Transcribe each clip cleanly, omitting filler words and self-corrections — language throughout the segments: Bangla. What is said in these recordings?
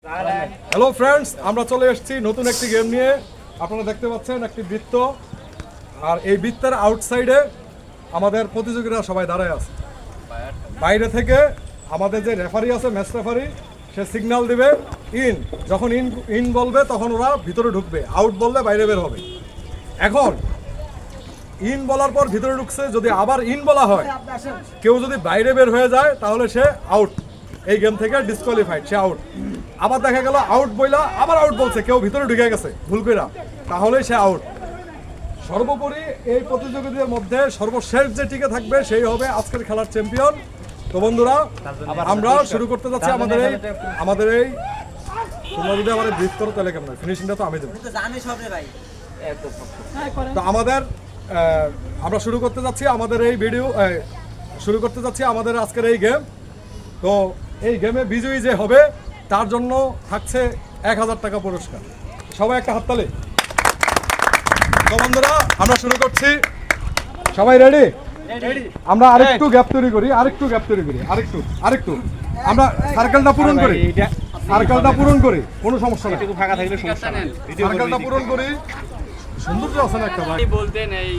হ্যালো ফ্রেন্ডস, আমরা চলে এসেছি নতুন একটি গেম নিয়ে। আপনারা দেখতে পাচ্ছেন একটি বৃত্ত, আর এই বৃত্তের আউটসাইডে আমাদের প্রতিযোগীরা সবাই দাঁড়ায় আছে। বাইরে থেকে আমাদের যে রেফারি আছে, ম্যাচ রেফারি, সে সিগন্যাল দিবে ইন। যখন ইন বলবে তখন ওরা ভিতরে ঢুকবে, আউট বললে বাইরে বের হবে। এখন ইন বলার পর ভিতরে ঢুকছে, যদি আবার ইন বলা হয়, কেউ যদি বাইরে বের হয়ে যায় তাহলে সে আউট, এই গেম থেকে ডিসকোয়ালিফাইড, সে আউট। আবার দেখা গেল আউট বইলা আবার আউট বলছে, কেউ ভিতরে ঢুকে গেছে ভুল কইরা, তাহলেই সে আউট। সর্বোপরি এই প্রতিযোগিতার মধ্যে সর্বশেষ যে টিকে থাকবে সেই হবে আজকের খেলার চ্যাম্পিয়ন। তো বন্ধুরা, আমরা শুরু করতে যাচ্ছি আমাদের এই তোমরা যদি আমার ব্রিফ করো তাহলে কেমন, ফিনিশিংটা তো আমি দেবো। তো আমরা শুরু করতে যাচ্ছি আমাদের এই ভিডিও, শুরু করতে যাচ্ছি আমাদের আজকের এই গেম। তো এই গেমে বিজয়ী যে হবে তার জন্য থাকছে 1000 টাকা পুরস্কার। সবাই একটা হাততালি। তো বন্ধুরা, আমরা শুরু করছি। সবাই রেডি? আমরা আরেকটু গ্যাপ তৈরি করি, আরেকটু আমরা সার্কেলটা পূরণ করি, কোনো সমস্যা নেই। সার্কেলটা পূরণ করি। সৌন্দর্য আছে না একটা ভাই বলতে নেই।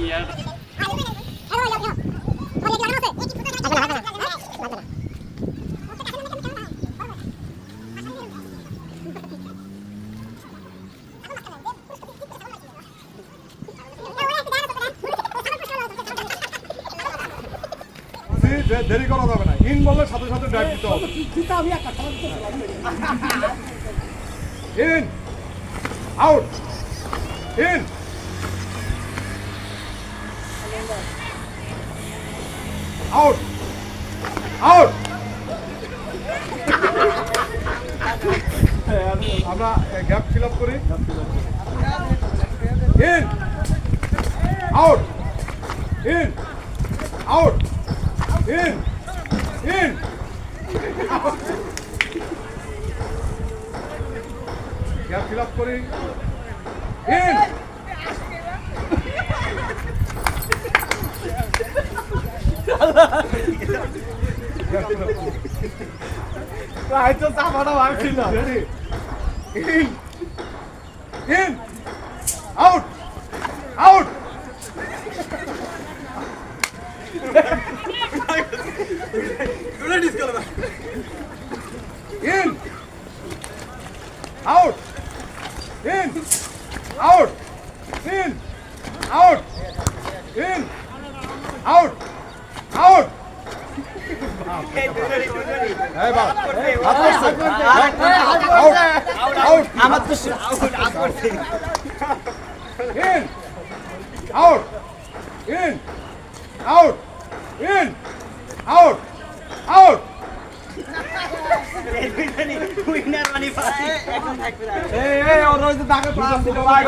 দেরি করা যাবে না, ইন বললে সাথে সাথে ড্রাইভ দিতে হবে। In out, in out, out. আমরা গ্যাপ ফিল আপ করি। In out, in out, in in gap fill up করি। In in out, out. In, out, in, out, in, out, in, out, out. Hey, baba. Out, out. In, out, in, out, in, out, out. Winner মানে পাই এখন থাকবে না। এই ওর রোজ তো দাগে প্লাস দিল ভাই।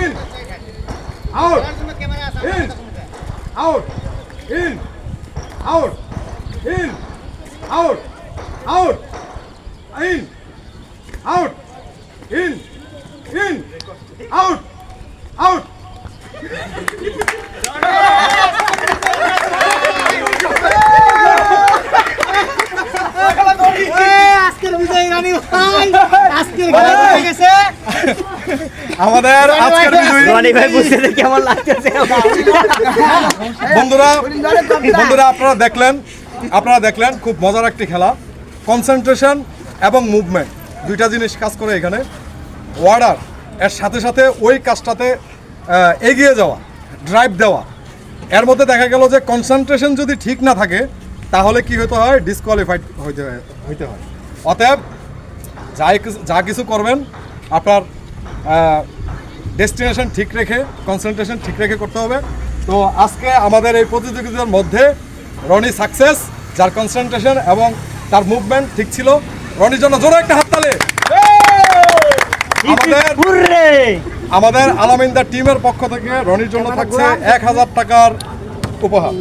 In out, in out, in out, in out, out, in out, in in out, out. আমাদের আজকের কেমন লাগতেছে বন্ধুরা, আপনারা দেখলেন খুব মজার একটি খেলা। কনসেন্ট্রেশন এবং মুভমেন্ট দুইটা জিনিস কাজ করে এখানে। ওয়ার্ডার এর সাথে সাথে ওই কাজটাতে এগিয়ে যাওয়া, ড্রাইভ দেওয়া। এর মধ্যে দেখা গেল যে কনসেন্ট্রেশন যদি ঠিক না থাকে তাহলে কি হতে হয়, ডিসকোয়ালিফাইড হইতে হয়। অতএব যা কিছু করবেন আপনার ডেস্টিনেশন ঠিক রেখে, কনসেন্ট্রেশন ঠিক রেখে করতে হবে। তো আজকে আমাদের এই প্রতিযোগিতার মধ্যে রনি সাকসেস, যার কনসেন্ট্রেশন এবং তার মুভমেন্ট ঠিক ছিল। রনির জন্য জোরে একটা হাততালি। আমাদের আলামিনদার টিমের পক্ষ থেকে রনির জন্য থাকছে 1000 টাকার উপহার।